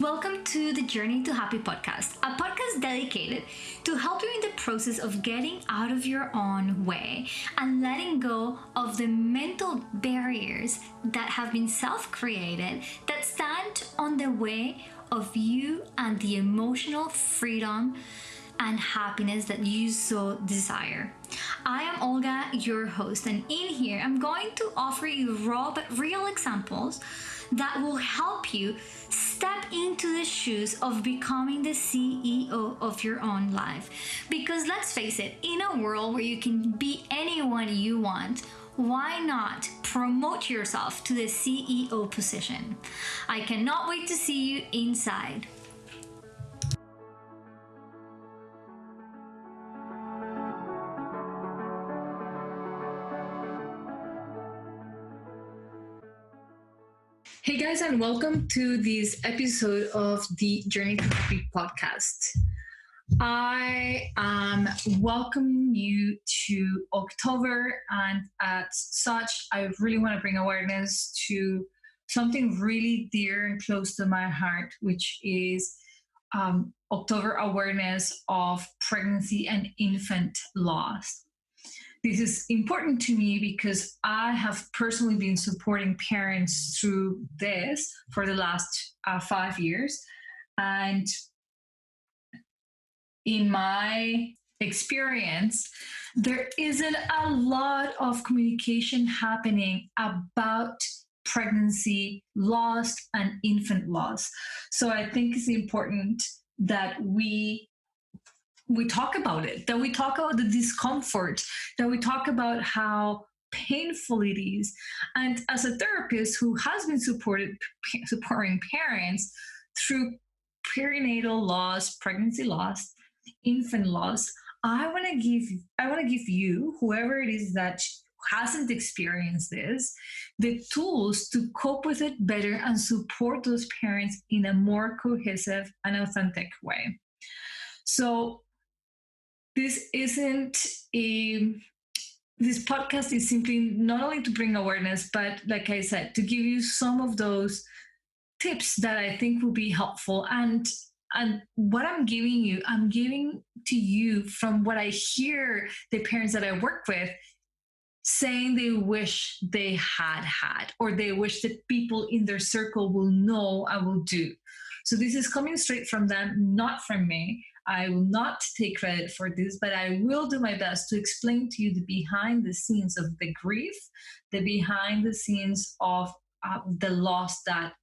Welcome to the Journey to Happy podcast, a podcast dedicated to help you in the process of getting out of your own way and letting go of the mental barriers that have been self-created that stand on the way of you and the emotional freedom and happiness that you so desire. I am Olga, your host, and in here I'm going to offer you raw but real examples that will help you step into the shoes of becoming the CEO of your own life. Because let's face it, in a world where you can be anyone you want, why not promote yourself to the CEO position? I cannot wait to see you inside. Hey guys, and welcome to this episode of the Journey to Happy podcast. I am welcoming you to October, and as such, I really want to bring awareness to something really dear and close to my heart, which is October awareness of pregnancy and infant loss. This is important to me because I have personally been supporting parents through this for the last 5 years. And in my experience, there isn't a lot of communication happening about pregnancy loss and infant loss. So I think it's important that we talk about it, that we talk about the discomfort, that we talk about how painful it is. And as a therapist who has been supporting parents through perinatal loss, pregnancy loss, infant loss, I want to give you, whoever it is that hasn't experienced this, the tools to cope with it better and support those parents in a more cohesive and authentic way. So this podcast is simply not only to bring awareness, but like I said, to give you some of those tips that I think will be helpful. And what I'm giving to you from what I hear the parents that I work with saying they wish they had, or they wish that people in their circle will know and will do. So this is coming straight from them, not from me. I will not take credit for this, but I will do my best to explain to you the behind the scenes of the grief, the behind the scenes of the loss that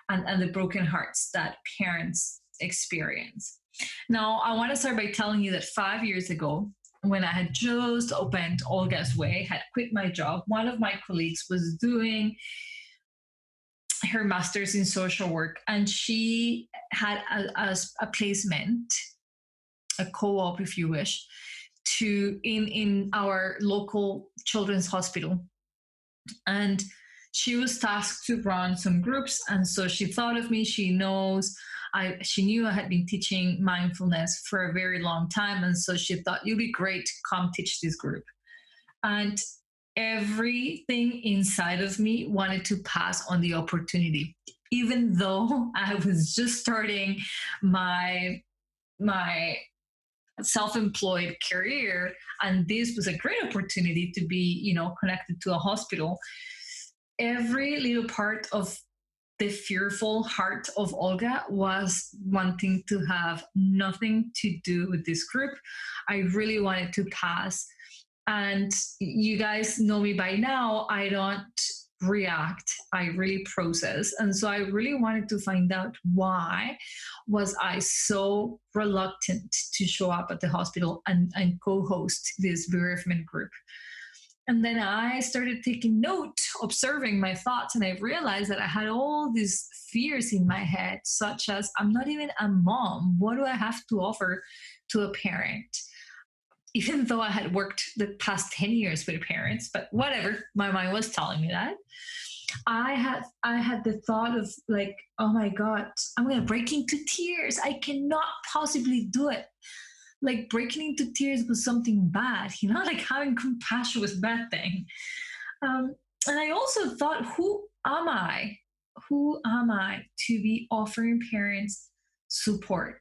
and the broken hearts that parents experience. Now, I want to start by telling you that 5 years ago, when I had just opened Olga's Way, had quit my job, one of my colleagues was doing her master's in social work, and she had a placement, a co-op, if you wish, in our local children's hospital. And she was tasked to run some groups. And so she thought of me. She knew I had been teaching mindfulness for a very long time. And so she thought, you'd be great to come teach this group. And everything inside of me wanted to pass on the opportunity, even though I was just starting my self-employed career, and this was a great opportunity to be, connected to a hospital. Every little part of the fearful heart of Olga was wanting to have nothing to do with this group. I really wanted to pass. And you guys know me by now. I don't react. I really process. And so I really wanted to find out, why was I so reluctant to show up at the hospital and co-host this bereavement group? And then I started taking note, observing my thoughts, and I realized that I had all these fears in my head, such as, I'm not even a mom. What do I have to offer to a parent? Even though I had worked the past 10 years with parents, but whatever, my mind was telling me that. I had the thought of like, oh my God, I'm going to break into tears. I cannot possibly do it. Like, breaking into tears was something bad, like having compassion was a bad thing. And I also thought, who am I? who am I to be offering parents support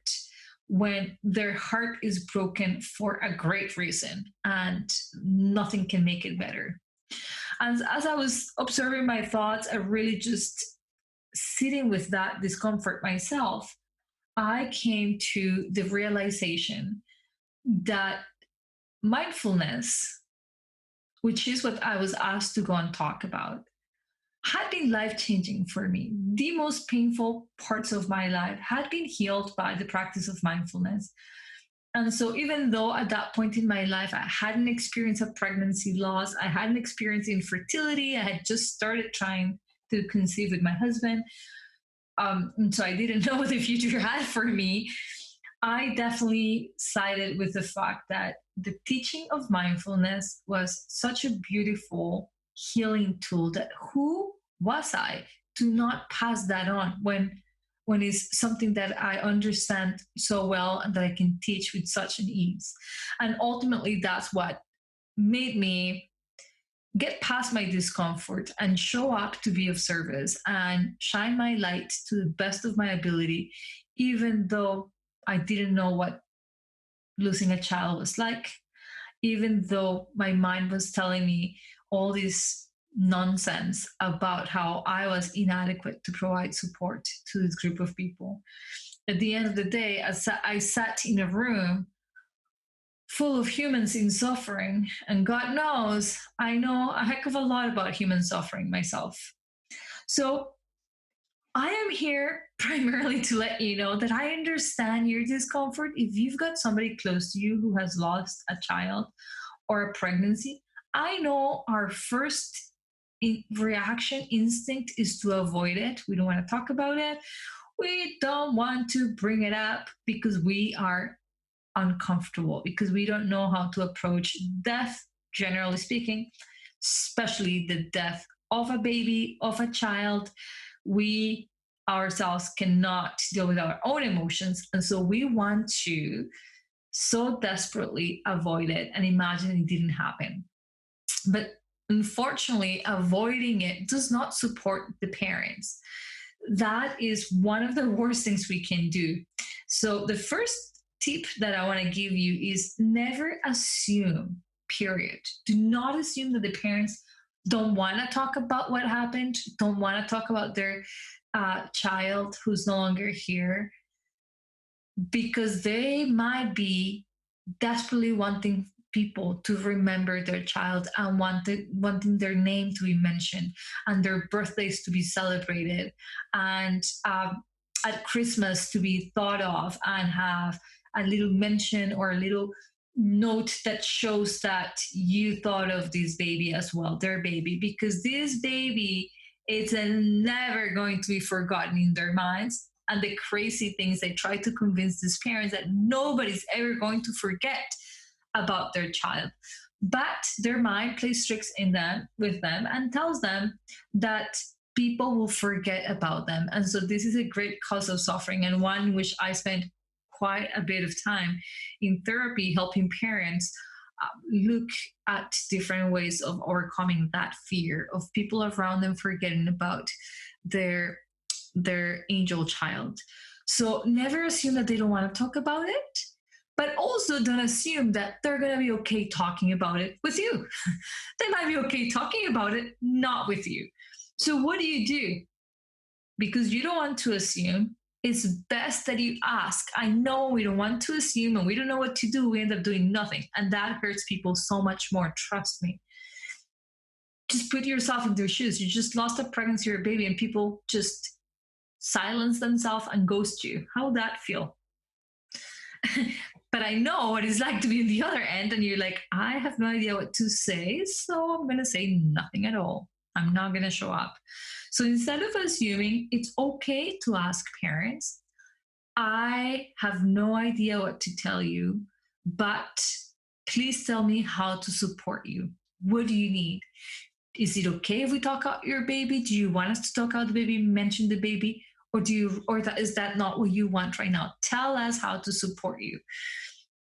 when their heart is broken for a great reason and nothing can make it better? And as I was observing my thoughts, I really just sitting with that discomfort myself, I came to the realization that mindfulness, which is what I was asked to go and talk about, had been life changing for me. The most painful parts of my life had been healed by the practice of mindfulness. And so, even though at that point in my life, I hadn't experienced a pregnancy loss, I hadn't experienced infertility, I had just started trying to conceive with my husband. And so I didn't know what the future had for me. I definitely sided with the fact that the teaching of mindfulness was such a beautiful healing tool that who was I to not pass that on when it's something that I understand so well and that I can teach with such an ease. And ultimately that's what made me get past my discomfort and show up to be of service and shine my light to the best of my ability, even though I didn't know what losing a child was like, even though my mind was telling me all this nonsense about how I was inadequate to provide support to this group of people. At the end of the day, I sat in a room full of humans in suffering, and God knows I know a heck of a lot about human suffering myself. So I am here primarily to let you know that I understand your discomfort. If you've got somebody close to you who has lost a child or a pregnancy, I know our first reaction instinct is to avoid it. We don't want to talk about it. We don't want to bring it up because we are uncomfortable, because we don't know how to approach death, generally speaking, especially the death of a baby, of a child. We ourselves cannot deal with our own emotions. And so we want to so desperately avoid it and imagine it didn't happen. But unfortunately, avoiding it does not support the parents. That is one of the worst things we can do. So the first tip that I want to give you is never assume, period. Do not assume that the parents don't want to talk about what happened, don't want to talk about their child who's no longer here, because they might be desperately wanting people to remember their child and wanting their name to be mentioned and their birthdays to be celebrated and at Christmas to be thought of and have a little mention or a little note that shows that you thought of this baby as well, their baby, because this baby is never going to be forgotten in their minds. And the crazy things they try to convince these parents that nobody's ever going to forget about their child. But their mind plays tricks with them and tells them that people will forget about them. And so this is a great cause of suffering, and one in which I spent quite a bit of time in therapy helping parents look at different ways of overcoming that fear of people around them forgetting about their angel child. So never assume that they don't want to talk about it, but also don't assume that they're going to be okay talking about it with you. They might be okay talking about it, not with you. So what do? Because you don't want to assume, it's best that you ask. I know we don't want to assume and we don't know what to do. We end up doing nothing. And that hurts people so much more. Trust me. Just put yourself in their shoes. You just lost a pregnancy or a baby and people just silence themselves and ghost you. How would that feel? But I know what it's like to be on the other end and you're like, I have no idea what to say, so I'm going to say nothing at all. I'm not going to show up. So instead of assuming, it's okay to ask parents, I have no idea what to tell you, but please tell me how to support you. What do you need? Is it okay if we talk about your baby? Do you want us to talk about the baby, mention the baby? Is that not what you want right now? Tell us how to support you.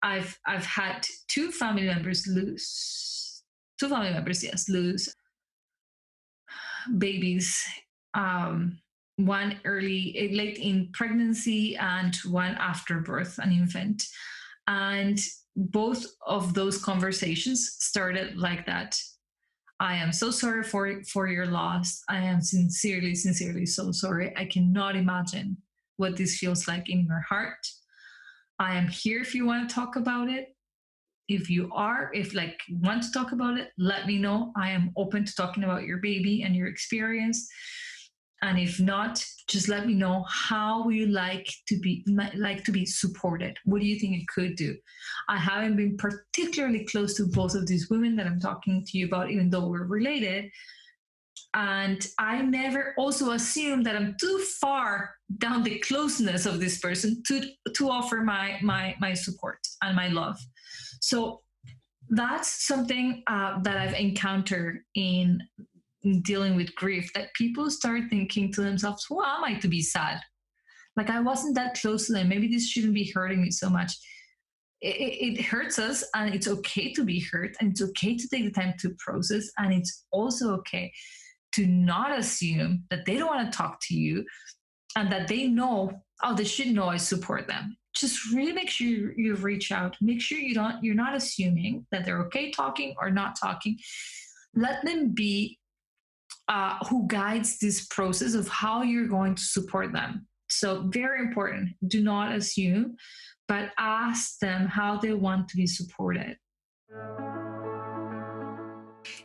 I've had two family members, yes, lose babies one late in pregnancy, and one after birth, an infant. And both of those conversations started like that. I am so sorry for your loss. I am sincerely, sincerely so sorry. I cannot imagine what this feels like in your heart. I am here if you want to talk about it. If like want to talk about it, let me know. I am open to talking about your baby and your experience. And if not, just let me know how you like to be supported. What do you think it could do? I haven't been particularly close to both of these women that I'm talking to you about, even though we're related. And I never also assume that I'm too far down the closeness of this person to offer my support and my love. So that's something that I've encountered in dealing with grief, that people start thinking to themselves, who am I to be sad? Like, I wasn't that close to them. Maybe this shouldn't be hurting me so much. It hurts us, and it's okay to be hurt, and it's okay to take the time to process, and it's also okay to not assume that they don't want to talk to you, and that they know, oh, they should know I support them. Just really make sure you reach out. Make sure you're not assuming that they're okay talking or not talking. Let them be who guides this process of how you're going to support them. So, very important. Do not assume, but ask them how they want to be supported.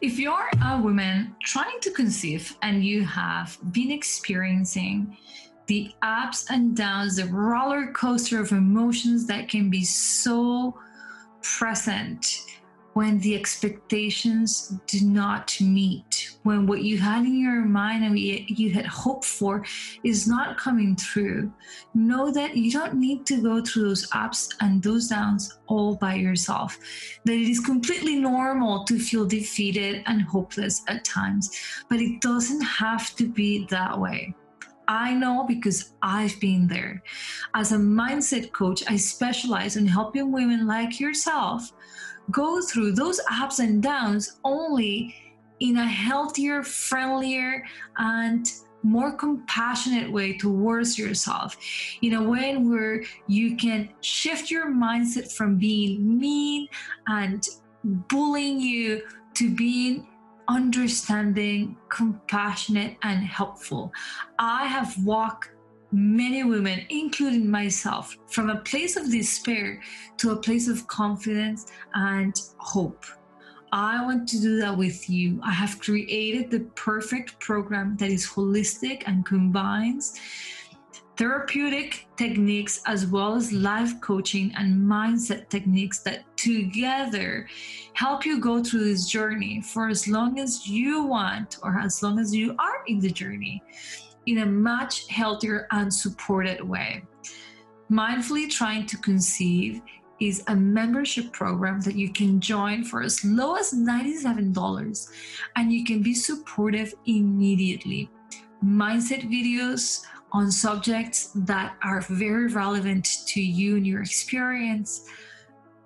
If you're a woman trying to conceive and you have been experiencing the ups and downs, the roller coaster of emotions that can be so present when the expectations do not meet, when what you had in your mind and you had hoped for is not coming through, know that you don't need to go through those ups and those downs all by yourself. That it is completely normal to feel defeated and hopeless at times, but it doesn't have to be that way. I know because I've been there. As a mindset coach, I specialize in helping women like yourself go through those ups and downs only in a healthier, friendlier, and more compassionate way towards yourself. In a way where you can shift your mindset from being mean and bullying you to being understanding, compassionate, and helpful. I have walked many women, including myself, from a place of despair to a place of confidence and hope. I want to do that with you. I have created the perfect program that is holistic and combines therapeutic techniques as well as life coaching and mindset techniques that together help you go through this journey for as long as you want or as long as you are in the journey in a much healthier and supported way. Mindfully Trying to Conceive is a membership program that you can join for as low as $97, and you can be supportive immediately. Mindset videos on subjects that are very relevant to you and your experience,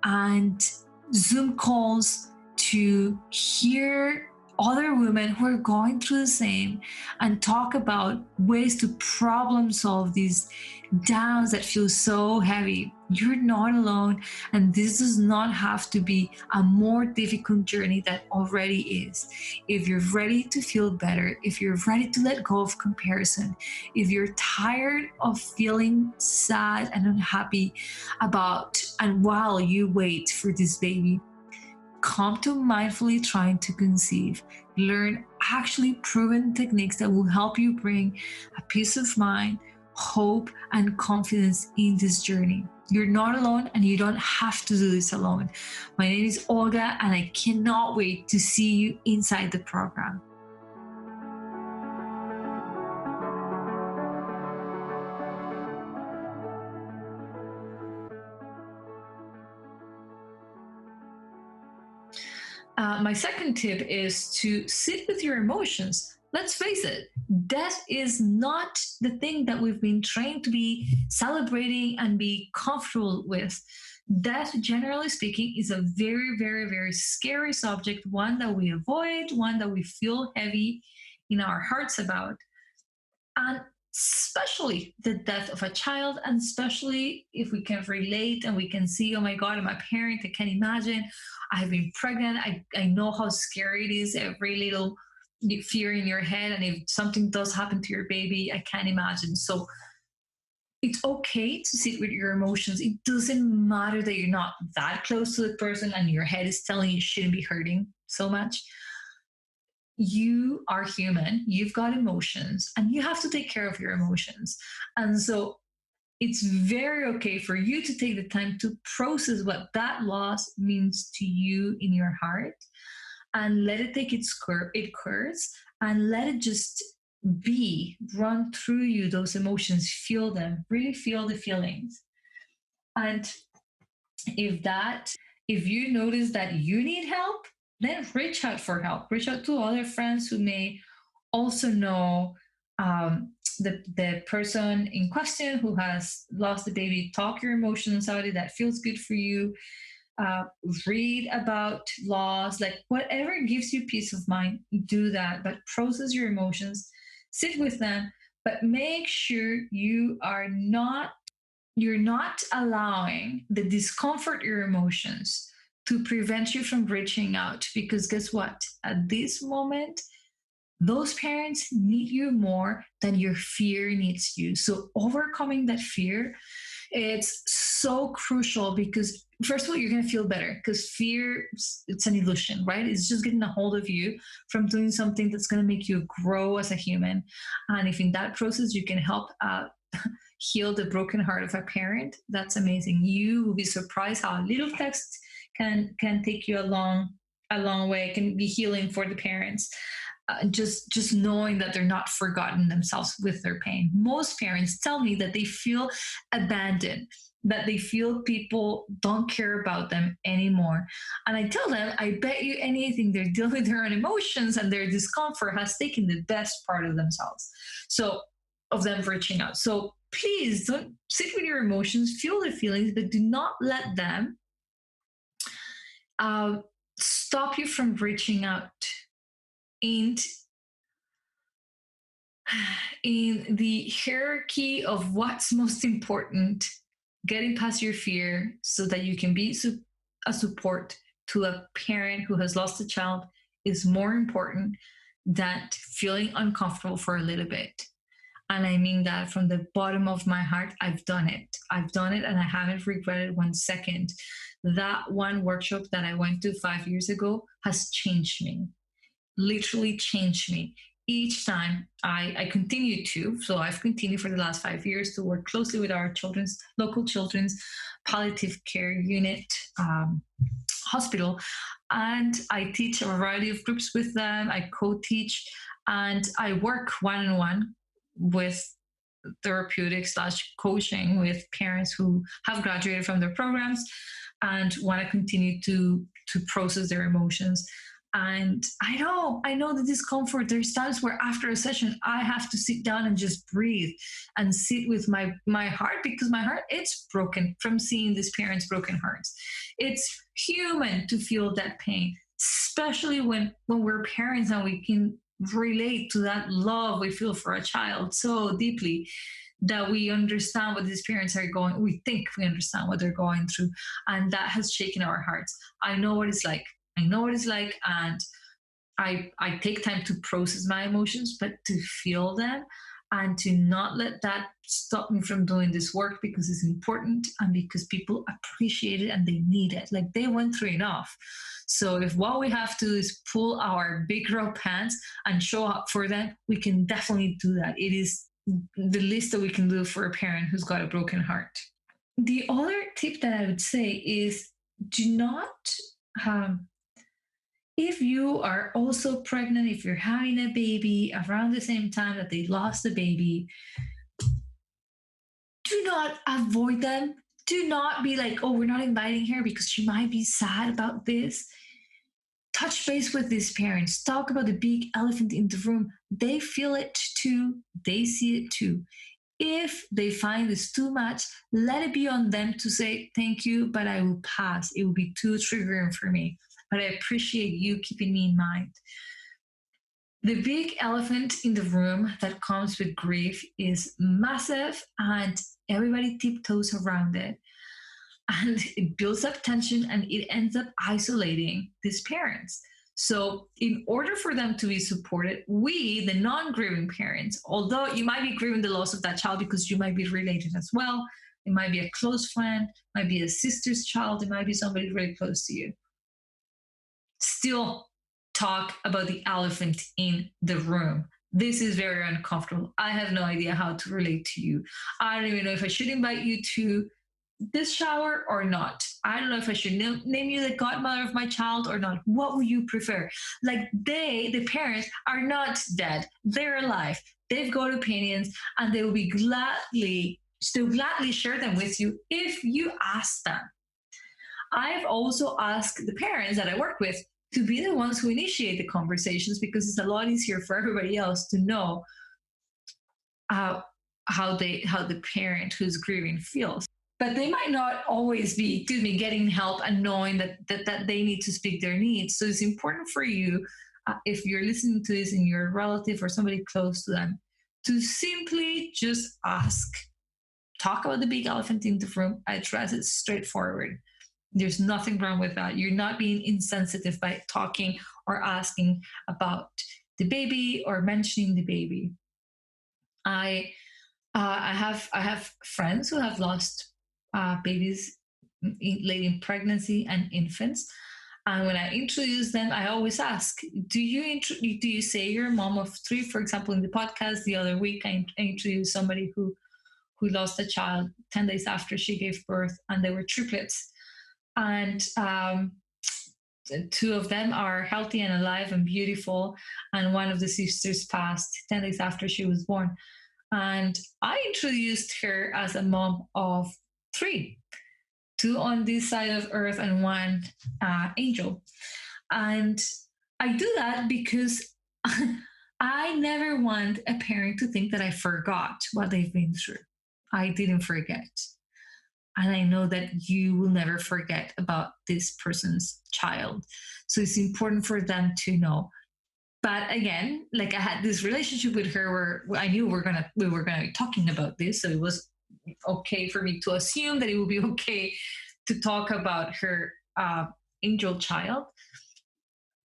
and Zoom calls to hear other women who are going through the same and talk about ways to problem solve these downs that feel so heavy. You're not alone, and this does not have to be a more difficult journey that already is. If you're ready to feel better, if you're ready to let go of comparison, if you're tired of feeling sad and unhappy about and while you wait for this baby, come to Mindfully Trying to Conceive. Learn actually proven techniques that will help you bring a peace of mind, hope, and confidence in this journey. You're not alone, and you don't have to do this alone. My name is Olga, and I cannot wait to see you inside the program. My second tip is to sit with your emotions. Let's face it, death is not the thing that we've been trained to be celebrating and be comfortable with. Death, generally speaking, is a very, very, very scary subject, one that we avoid, one that we feel heavy in our hearts about. And especially the death of a child, and especially if we can relate and we can see, oh my God, I'm a parent, I can't imagine. I've been pregnant. I know how scary it is, every little fear in your head. And if something does happen to your baby, I can't imagine. So it's okay to sit with your emotions. It doesn't matter that you're not that close to the person and your head is telling you shouldn't be hurting so much. You are human, you've got emotions, and you have to take care of your emotions. And so it's very okay for you to take the time to process what that loss means to you in your heart, and let it take its course, and let it just run through you, those emotions, feel them, really feel the feelings. And if that if you notice that you need help, then reach out for help, reach out to other friends who may also know the person in question who has lost the baby. Talk your emotions out, that feels good for you. uh, Read about laws, like whatever gives you peace of mind, do that, but process your emotions, sit with them, but make sure you're not allowing the discomfort, your emotions, to prevent you from reaching out. Because guess what? At this moment, those parents need you more than your fear needs you. So overcoming that fear, it's so crucial, because first of all, you're going to feel better, because fear, it's an illusion, right? It's just getting a hold of you from doing something that's going to make you grow as a human. And if in that process you can help heal the broken heart of a parent, that's amazing. You will be surprised how a little text can take you a long way. It can be healing for the parents. Just knowing that they're not forgotten themselves with their pain. Most parents tell me that they feel abandoned, that they feel people don't care about them anymore. And I tell them, I bet you anything they're dealing with their own emotions, and their discomfort has taken the best part of themselves. So, of them reaching out. So please don't sit with your emotions, feel the feelings, but do not let them uh, stop you from reaching out. And in the hierarchy of what's most important, getting past your fear so that you can be a support to a parent who has lost a child is more important than feeling uncomfortable for a little bit. And I mean that from the bottom of my heart. I've done it. I've done it, and I haven't regretted 1 second. That one workshop that I went to 5 years ago has changed me, literally changed me. Each time I continue to, so I've continued for the last 5 years to work closely with our local children's palliative care unit, hospital. And I teach a variety of groups with them. I co teach, and I work one on one with therapeutic slash coaching with parents who have graduated from their programs and want to continue to process their emotions. And I know the discomfort. There's times where after a session, I have to sit down and just breathe and sit with my heart, because my heart, it's broken from seeing these parents' broken hearts. It's human to feel that pain, especially when we're parents and we can relate to that love we feel for a child so deeply, that we understand what these parents are going. We think we understand what they're going through, and that has shaken our hearts. I know what it's like. I know what it's like, and I take time to process my emotions, but to feel them, and to not let that stop me from doing this work, because it's important and because people appreciate it and they need it. Like, they went through enough. So if what we have to do is pull our big girl pants and show up for them, we can definitely do that. It is the least that we can do for a parent who's got a broken heart. The other tip that I would say is, do not um, if you are also pregnant, if you're having a baby around the same time that they lost the baby, do not avoid them. Do not be like, oh, we're not inviting her because she might be sad about this. Touch base with these parents. Talk about the big elephant in the room. They feel it too, they see it too. If they find this too much, let it be on them to say, thank you, but I will pass. It will be too triggering for me. But I appreciate you keeping me in mind. The big elephant in the room that comes with grief is massive, and everybody tiptoes around it. And it builds up tension and it ends up isolating these parents. So, in order for them to be supported, we, the non grieving parents, although you might be grieving the loss of that child because you might be related as well, it might be a close friend, might be a sister's child, it might be somebody really close to you, still talk about the elephant in the room. This is very uncomfortable. I have no idea how to relate to you. I don't even know if I should invite you to this shower or not. I don't know if I should name you the godmother of my child or not. What would you prefer? Like the parents, are not dead. They're alive. They've got opinions, and they will be still gladly share them with you if you ask them. I've also asked the parents that I work with to be the ones who initiate the conversations, because it's a lot easier for everybody else to know how how the parent who's grieving feels. But they might not always be, getting help and knowing that they need to speak their needs. So it's important for you, if you're listening to this and you're a relative or somebody close to them, to simply just ask, talk about the big elephant in the room, address it straightforward. There's nothing wrong with that. You're not being insensitive by talking or asking about the baby or mentioning the baby. I have friends who have lost babies late in pregnancy and infants. And when I introduce them, I always ask, do you say you're a mom of three? For example, in the podcast the other week, I introduced somebody who lost a child 10 days after she gave birth, and they were triplets. And two of them are healthy and alive and beautiful, and one of the sisters passed 10 days after she was born. And I introduced her as a mom of three, two on this side of earth and one angel. And I do that because I never want a parent to think that I forgot what they've been through. I didn't forget. And I know that you will never forget about this person's child. So it's important for them to know. But again, like, I had this relationship with her where I knew we were gonna be talking about this, so it was okay for me to assume that it would be okay to talk about her angel child.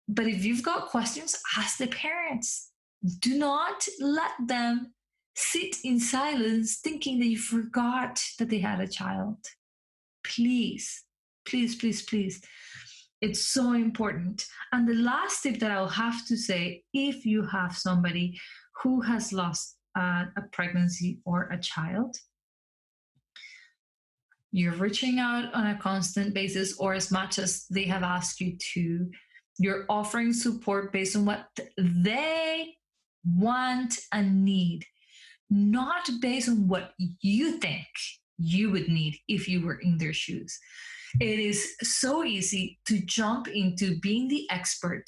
But if you've got questions, ask the parents. Do not let them sit in silence thinking that you forgot that they had a child. Please, please, please, please. It's so important. And the last tip that I'll have to say, if you have somebody who has lost a pregnancy or a child, you're reaching out on a constant basis, or as much as they have asked you to, you're offering support based on what they want and need, not based on what you think you would need if you were in their shoes. It is so easy to jump into being the expert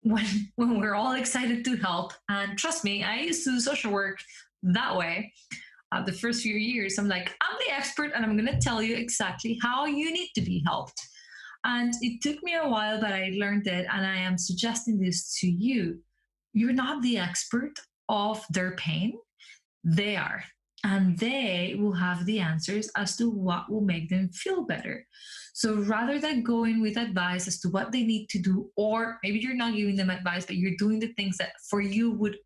when we're all excited to help. And trust me, I used to do social work that way. The first few years, I'm like, I'm the expert and I'm going to tell you exactly how you need to be helped. And it took me a while, but I learned it. And I am suggesting this to you. You're not the expert of their pain. They are. And they will have the answers as to what will make them feel better. So rather than going with advice as to what they need to do, or maybe you're not giving them advice, but you're doing the things that for you would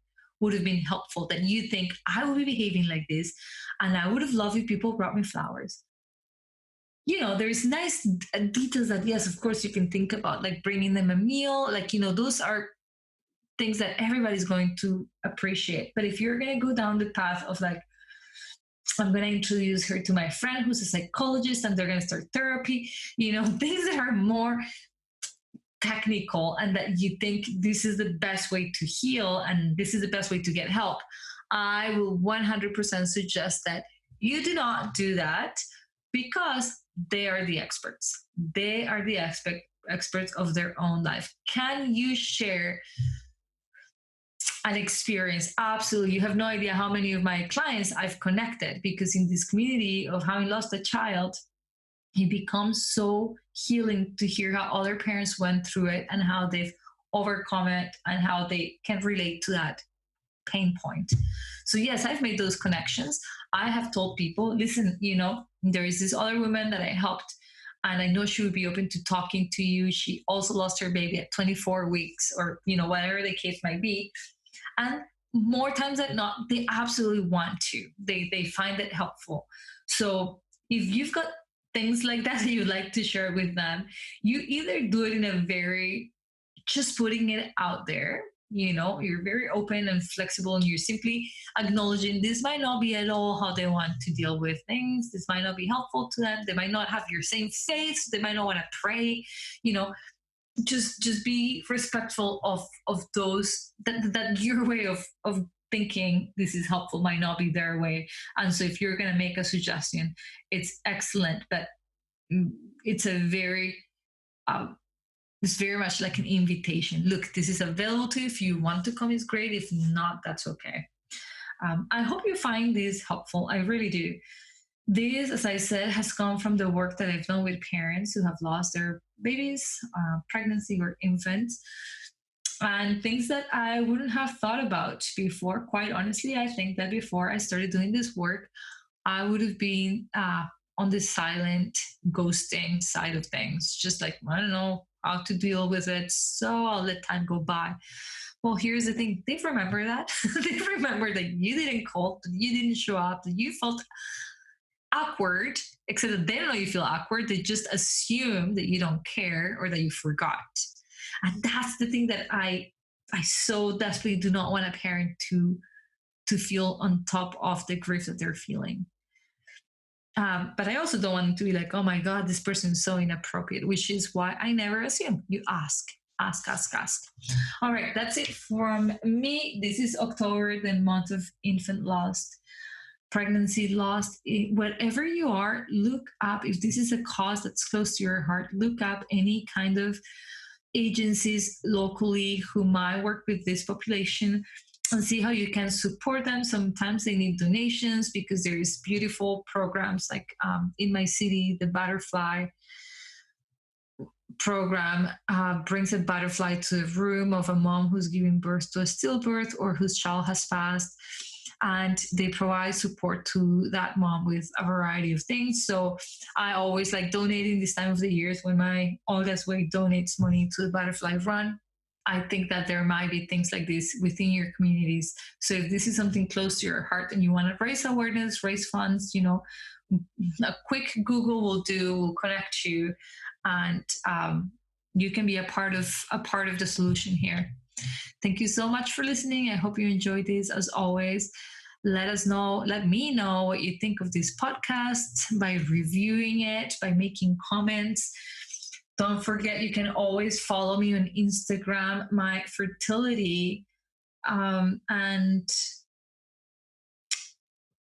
have been helpful, that you think, I will be behaving like this, and I would have loved if people brought me flowers. There's nice details that, yes, of course, you can think about, like bringing them a meal, those are things that everybody's going to appreciate. But if you're going to go down the path of like, I'm going to introduce her to my friend who's a psychologist and they're going to start therapy, things that are more technical and that you think this is the best way to heal and this is the best way to get help, I will 100% suggest that you do not do that, because they are the experts. They are the experts of their own life. Can you share an experience? Absolutely. You have no idea how many of my clients I've connected, because in this community of having lost a child, it becomes so healing to hear how other parents went through it and how they've overcome it and how they can relate to that pain point. So yes, I've made those connections. I have told people, listen, there is this other woman that I helped, and I know she would be open to talking to you. She also lost her baby at 24 weeks, or whatever the case might be. And more times than not, they absolutely want to. They find it helpful. So if you've got things like that that you'd like to share with them, you either do it in a very, just putting it out there. You're very open and flexible, and you're simply acknowledging this might not be at all how they want to deal with things. This might not be helpful to them. They might not have your same faith. They might not want to pray. You know, just be respectful of those, that your way of thinking this is helpful might not be their way. And so if you're going to make a suggestion, it's excellent, but it's a very it's very much like an invitation. Look, this is available to you. If you want to come, it's great. If not, that's okay. I hope you find this helpful. I really do. This, as I said, has come from the work that I've done with parents who have lost their babies, pregnancy, or infants, and things that I wouldn't have thought about before. Quite honestly, I think that before I started doing this work, I would have been on the silent ghosting side of things, just like, I don't know how to deal with it, so I'll let time go by. Well, here's the thing. They remember that. They remember that you didn't call, that you didn't show up, that you felt awkward, except that they don't know you feel awkward. They just assume that you don't care or that you forgot. And that's the thing that I so desperately do not want a parent to feel on top of the grief that they're feeling. But I also don't want them to be like, oh my God, this person is so inappropriate, which is why I never assume. You ask, ask, ask, ask. All right, that's it from me. This is October, the month of infant lost, pregnancy lost. Whatever you are, look up, if this is a cause that's close to your heart, look up any kind of agencies locally who might work with this population and see how you can support them. Sometimes they need donations because there is beautiful programs like in my city, the butterfly program brings a butterfly to the room of a mom who's giving birth to a stillbirth or whose child has passed. And they provide support to that mom with a variety of things. So I always like donating this time of the years when my oldest way donates money to the butterfly run. I think that there might be things like this within your communities. So if this is something close to your heart and you want to raise awareness, raise funds, a quick Google will connect you, and you can be a part of the solution here. Thank you so much for listening. I hope you enjoyed this. As always, let me know what you think of this podcast by reviewing it, by making comments. Don't forget, you can always follow me on Instagram. My fertility and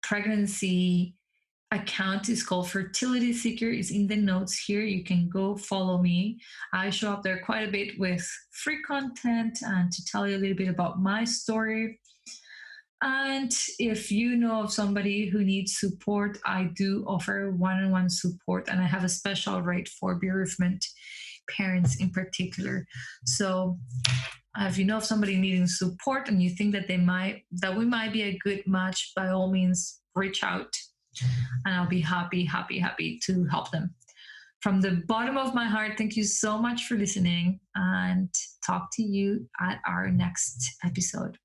pregnancy account is called Fertility Seeker. It's in the notes here. You can go follow me. I show up there quite a bit with free content and to tell you a little bit about my story. And if you know of somebody who needs support, I do offer one-on-one support, and I have a special rate for bereavement parents in particular. So if you know of somebody needing support and you think that we might be a good match, by all means, reach out, and I'll be happy to help them. From the bottom of my heart, thank you so much for listening, and talk to you at our next episode.